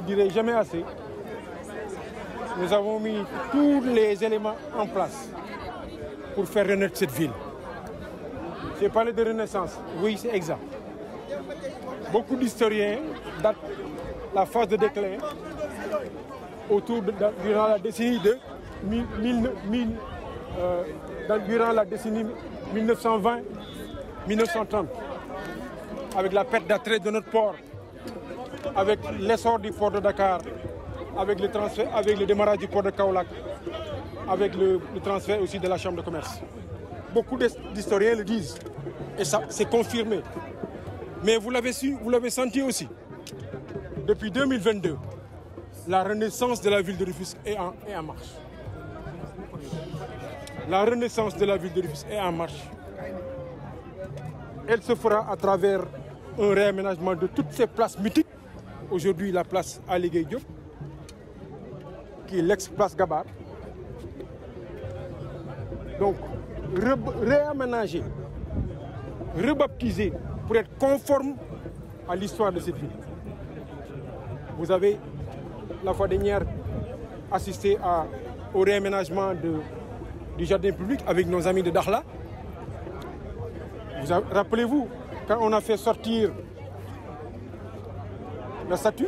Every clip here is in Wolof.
le dirai jamais assez, nous avons mis tous les éléments en place pour faire renaître cette ville. J'ai parlé de renaissance, oui, c'est exact. Beaucoup d'historiens datent la phase de déclin durant la décennie de durant la décennie 1920-1930, avec la perte d'attrait de notre port, avec l'essor du port de Dakar, avec le démarrage du port de Kaolack, avec le transfert aussi de la chambre de commerce. Beaucoup d'historiens le disent, et ça c'est confirmé. Mais vous l'avez su, vous l'avez senti aussi. Depuis 2022, la renaissance de la ville de Rufisque est en marche. La renaissance de la ville de Rufisque est en marche. Elle se fera à travers un réaménagement de toutes ces places mythiques. Aujourd'hui, la place Aly Gueye Diop, qui est l'ex-place Gabar. Donc, réaménager, rebaptiser pour être conforme à l'histoire de cette ville. Vous avez, la fois dernière, assisté au réaménagement du jardin public avec nos amis de Dakhla. Rappelez-vous, quand on a fait sortir la statue,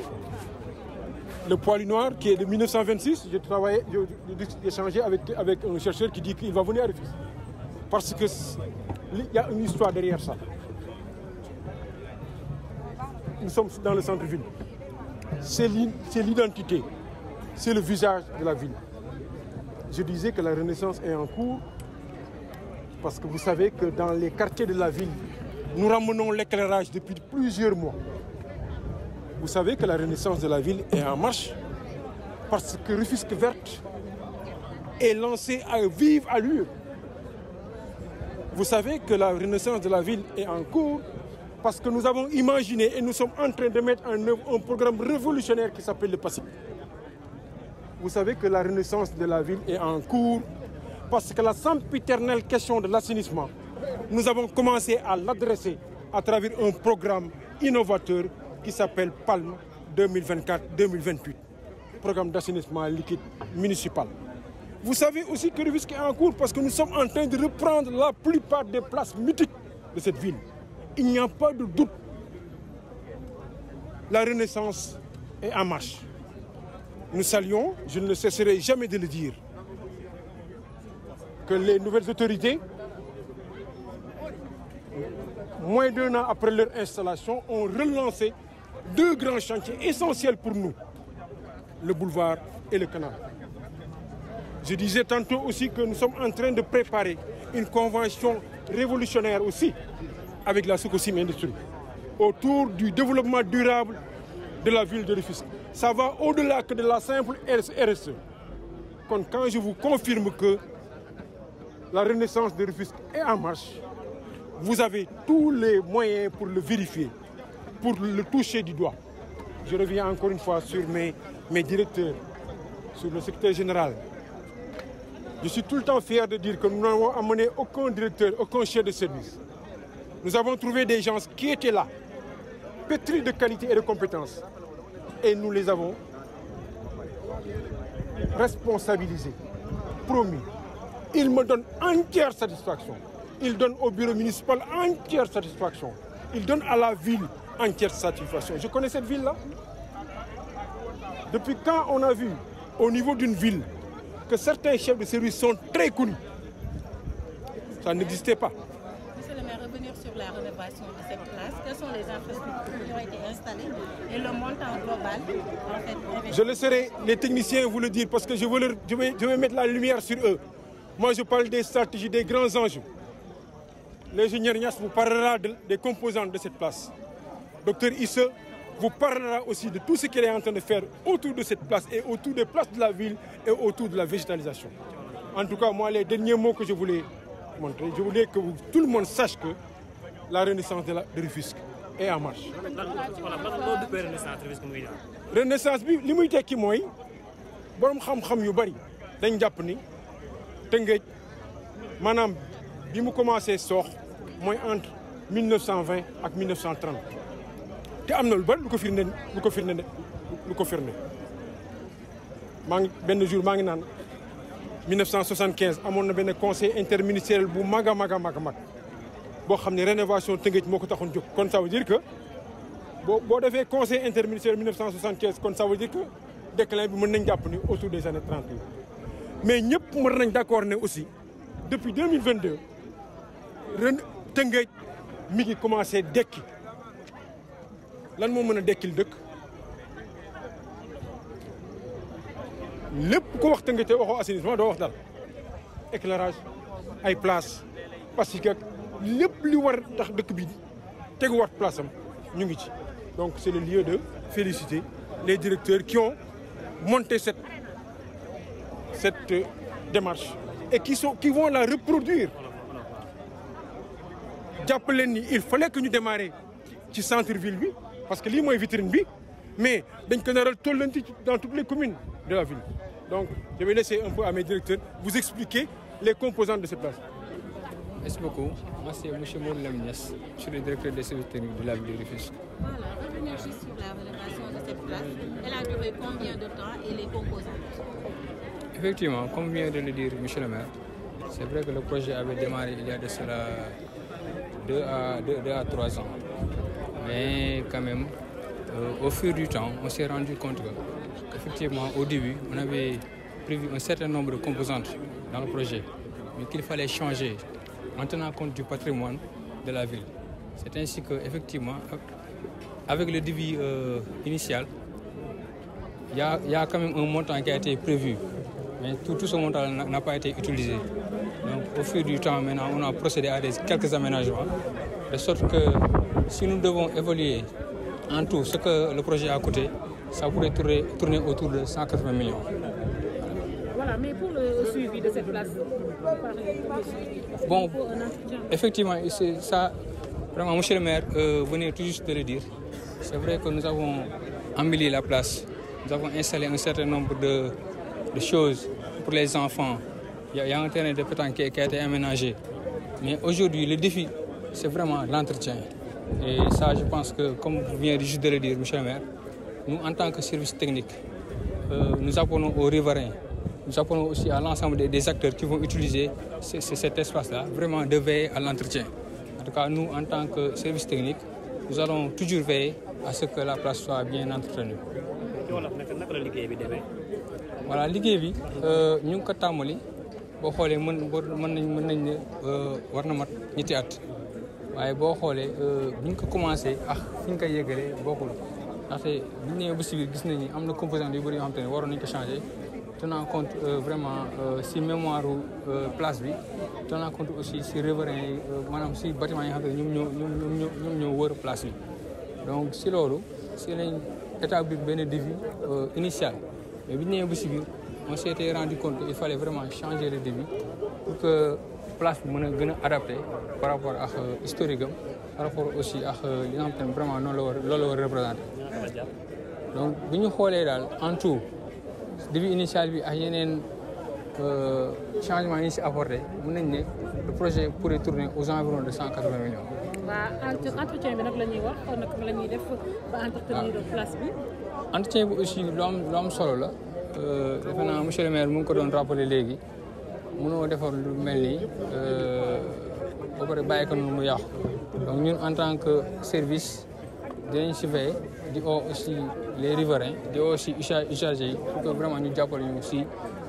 le poilu noir qui est de 1926, j'ai échangé avec un chercheur qui dit qu'il va venir à Rufisque. Parce qu'il y a une histoire derrière ça. Nous sommes dans le centre-ville. C'est l'identité, c'est le visage de la ville. Je disais que la renaissance est en cours parce que vous savez que dans les quartiers de la ville, nous ramenons l'éclairage depuis plusieurs mois. Vous savez que la renaissance de la ville est en marche parce que Rufisque Verte est lancée à vive allure. Vous savez que la renaissance de la ville est en cours parce que nous avons imaginé et nous sommes en train de mettre en œuvre un programme révolutionnaire qui s'appelle le PACIP. Vous savez que la renaissance de la ville est en cours parce que la sempiternelle question de l'assainissement, nous avons commencé à l'adresser à travers un programme innovateur qui s'appelle PALM 2024-2028, programme d'assainissement liquide municipal. Vous savez aussi que Rufisque est en cours parce que nous sommes en train de reprendre la plupart des places mythiques de cette ville. Il n'y a pas de doute. La renaissance est en marche. Nous saluons, je ne cesserai jamais de le dire, que les nouvelles autorités, moins d'1 an après leur installation, ont relancé 2 grands chantiers essentiels pour nous, le boulevard et le canal. Je disais tantôt aussi que nous sommes en train de préparer une convention révolutionnaire aussi avec la Sococim Industrie autour du développement durable de la ville de Rufisque. Ça va au-delà que de la simple RSE. Quand je vous confirme que la renaissance de Rufisque est en marche, vous avez tous les moyens pour le vérifier, pour le toucher du doigt. Je reviens encore une fois sur mes directeurs, sur le secrétaire général. Je suis tout le temps fier de dire que nous n'avons amené aucun directeur, aucun chef de service. Nous avons trouvé des gens qui étaient là, pétris de qualité et de compétences. Et nous les avons responsabilisés, promis. Ils me donnent entière satisfaction. Ils donnent au bureau municipal entière satisfaction. Ils donnent à la ville entière satisfaction. Je connais cette ville-là. Depuis quand on a vu au niveau d'une ville que certains chefs de service sont très connus, ça n'existait pas. Monsieur le maire, revenir sur la rénovation de cette place. Quelles sont les infrastructures qui ont été installées et le montant global en fait? Je laisserai les techniciens vous le dire parce que je vais mettre la lumière sur eux. Moi, je parle des stratégies, des grands enjeux. L'ingénieur Niass vous parlera des composantes de cette place. Docteur Isse vous parlera aussi de tout ce qu'il est en train de faire autour de cette place et autour des places de la ville et autour de la végétalisation. En tout cas, moi, les derniers mots que je voulais montrer, je voulais que tout le monde sache que la renaissance de Rufisque est en marche. Renaissance, li muy tekki mooy borom xam-xam yu bari dañ jàpp ni Tëngéej maanaam bi mu commencé soox mooy entre 1920 ak 1930 te am na lu bari lu ko firnde lu ko firnde benn jour maa ngi naan 1975 amoon na benn conseil interministériel bu mag a mag boo xam ne rénovation Tëngéej moo ko taxoon jóg. kon ça veut dire que boo defee conseil interministériel 1975 kon ça veut dire que déclin bi mën nañ jàpp ni autour des années 30 mais ñëpp mën nañ d'accord ne aussi depuis 2022 ren Tëngéej mi ngi commencé dekki lan moo mën a dekkil dëkk lépp ko wax Tëngéej te waxoo assainissement doo wax dara éclairage ay place parce que lépp li war tax dëkk bi teguwaat place am ñu ngi ci. donc c'est le lieu de féliciter les directeurs qui ont monté cette démarche et qui vont la reproduire. jàpp leen ni il fallait que ñu démarrer ci centre-ville bi parce que lii mooy vitrine bi mais dañ ko naral tollanti dans toutes les communes de la ville. donc je vais laisser un peu à mes directeurs vous expliquer les composantes de cette place. Merci beaucoup. Moi, c'est M. Mourou Lamines, je suis le directeur des services techniques de la ville de Rufisque. Voilà, revenir juste sur la rénovation de cette place. Elle a duré combien de temps et les composantes? Effectivement, comme vient de le dire M. le maire, c'est vrai que le projet avait démarré il y a de cela 2 à 3 ans. Mais quand même, au fur du temps, on s'est rendu compte qu'effectivement, au début, on avait prévu un certain nombre de composantes dans le projet, mais qu'il fallait changer en tenant compte du patrimoine de la ville. C'est ainsi qu'effectivement, avec le devis initial, il y a quand même un montant qui a été prévu, mais tout ce montant n'a pas été utilisé. Donc au fur du temps, maintenant, on a procédé à quelques aménagements, de sorte que si nous devons évaluer en tout ce que le projet a coûté, ça pourrait tourner autour de 180 millions. Voilà, mais pour le suivi de cette place, bon, effectivement, c'est ça, vraiment, monsieur le maire venait tout juste de le dire. C'est vrai que nous avons embelli la place, nous avons installé un certain nombre de choses pour les enfants. Il y a un terrain de pétanque qui a été aménagé. Mais aujourd'hui, le défi, c'est vraiment l'entretien. Et ça, je pense que, comme vient juste de le dire, monsieur le maire, nous, en tant que service technique, nous appelons aux riverains, nous appelons aussi à l'ensemble des acteurs qui vont utiliser cet espace-là, vraiment de veiller à l'entretien. En tout cas, nous, en tant que service technique, nous allons toujours veiller à ce que la place soit bien entretenue. Voilà, liggéey bi ñu ngi ko tàmbali boo xoolee mën nañ ne war na mat ñetti at waaye boo xoolee bi ñu ko commencé fi ñu koy yeggalee bokkul ndaxte bi ñu ñëwee ba si biir gis nañ ni am na composants yu bëri yoo xam te ne waroon nañu ko changer tenant compte vraiment si mémoire place bi tenant compte aussi si riverains yi maanaam si bâtiment yi nga xam te ne ñoom ñoo wër place bi. donc si loolu si lañ établir benn devis initial mais bi ñu ñëwee ba si biir on s'était rendu compte qu'il fallait vraiment changer le devis pour que place bi mën a gën a adapté par rapport ak historique am par rapport aussi ak li nga xam te ne vraiment loolu la war a représenté. donc bi ñu xoolee daal en tout devis initial bi ak yeneen changement yi ñu si apporté mën nañ ne le projet pourrait tourner aux environs de 180 millions. waaw entretien bi nag la ñuy wax kon nag la ñuy def ba entretenir place bi. entretien bi aussi lu am solo la defe naa monsieur le maire mu ngi ko doon rappelé léegi mënoo defar lu mel nii ba pare bàyyi ko noonu mu yàqu donc ñun en tant que service dinañ si veiller di oo aussi les riverains di oo aussi usagers yi pour que vraiment ñu jàppale ñu si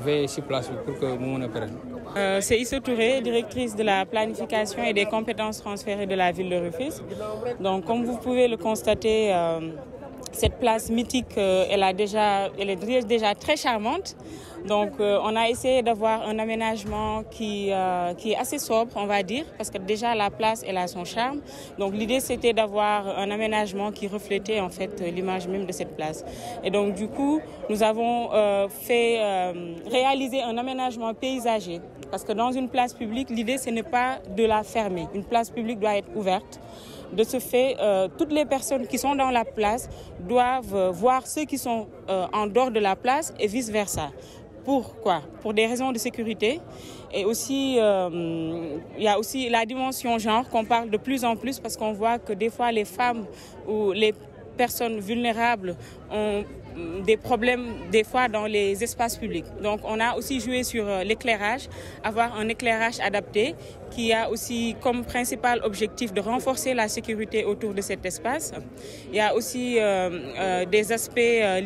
veiller si place bi pour que mu mën a pérenne. C'est Issa Touré, directrice de la planification et des compétences transférées de la ville de Rufisque. Donc, comme vous pouvez le constater, cette place mythique, elle est déjà très charmante. Donc, on a essayé d'avoir un aménagement qui est assez sobre, on va dire, parce que déjà la place, elle a son charme. Donc, l'idée, c'était d'avoir un aménagement qui reflétait en fait l'image même de cette place. Et donc, du coup, nous avons réalisé un aménagement paysager. Parce que dans une place publique, l'idée, ce n'est pas de la fermer. Une place publique doit être ouverte. De ce fait, toutes les personnes qui sont dans la place doivent voir ceux qui sont en dehors de la place et vice-versa. Pourquoi? Pour des raisons de sécurité. Et aussi, il y a aussi la dimension genre qu'on parle de plus en plus parce qu'on voit que des fois, les femmes ou les personnes vulnérables ont des problèmes des fois dans les espaces publics. Donc on a aussi joué sur l'éclairage, avoir un éclairage adapté qui a aussi comme principal objectif de renforcer la sécurité autour de cet espace. Il y a aussi des aspects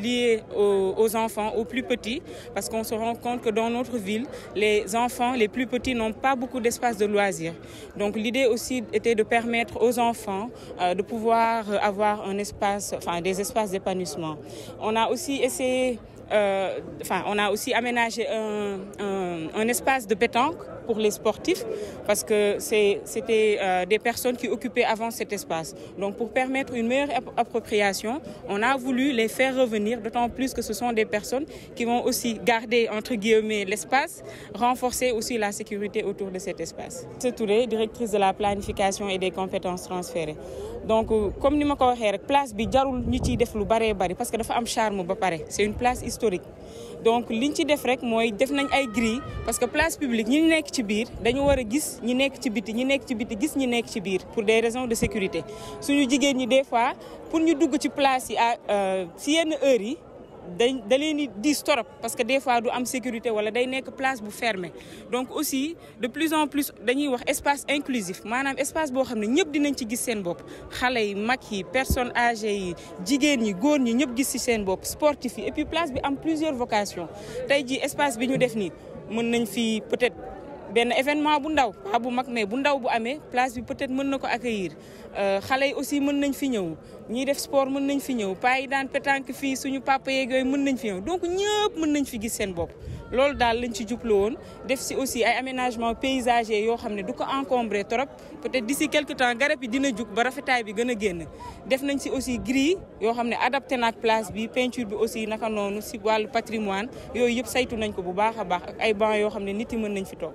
liés aux enfants, aux plus petits, parce qu'on se rend compte que dans notre ville, les enfants les plus petits n'ont pas beaucoup d'espace de loisirs. Donc l'idée aussi était de permettre aux enfants de pouvoir avoir un espace, des espaces d'épanouissement. On a aussi essayé, on a aussi aménagé un espace de pétanque pour les sportifs, parce que c'était des personnes qui occupaient avant cet espace. Donc pour permettre une meilleure appropriation, on a voulu les faire revenir, d'autant plus que ce sont des personnes qui vont aussi garder, entre guillemets, l'espace, renforcer aussi la sécurité autour de cet espace. C'est Touré, directrice de la planification et des compétences transférées. Donc comme ni ma ko waxee rek, place bi jarul ñu ciy def lu bari parce que dafa am charme ba pare. C'est une place historique. Donc liñ ci def rek mooy def nañ ay grilles, parce que place publique ñi nekk ci biir dañu war a gis ñi nekk ci biti, ñi nekk ci biti gis ñi nekk ci biir pour des raisons de sécurité. Suñu jigéen ñi des fois pour ñu dugg ci place yi ci yenn heures yi da leen di diis torop, parce que des fois du am sécurité wala day nekk place bu fermée. Donc aussi de plus en plus dañuy wax espace inclusif, maanaam espace boo xam ne ñëpp dinañ ci gis seen bopp, xale yi, mag yi, personnes âgées yi, jigéen ñi, góor ñi, ñëpp gis ci seen bopp, sportif yi. Et puis place bi am plusieurs vocations. Tey jii espace bi ñu def nii mën nañ fi peut-être benn événement bu ndaw, pas bu mag mais bu ndaw bu amee, place bi peut-être mën na ko accueillir. Xale yi aussi mën nañ fi ñëw, ñiy def sport mën nañ fi ñëw, paa yi daan pétanque fii suñu papa yeeg yooyu mën nañ fi ñëw. Donc ñëpp mën nañ fi gis seen bopp. Loolu daal lañ ci jublu woon, def si aussi ay aménagements paysagers yoo xam ne du ko encombrer trop. Peut-être d'ici quelque temps garab yi dina jug ba rafetaay bi gën a génn. Def nañ si aussi grille yoo xam ne adapté naak place bi, peinture bi aussi naka noonu si wàllu patrimoine yooyu yëpp saytu nañ ko bu baax a baax, ak ay bancs yoo xam ne nit yi mën nañ fi toog.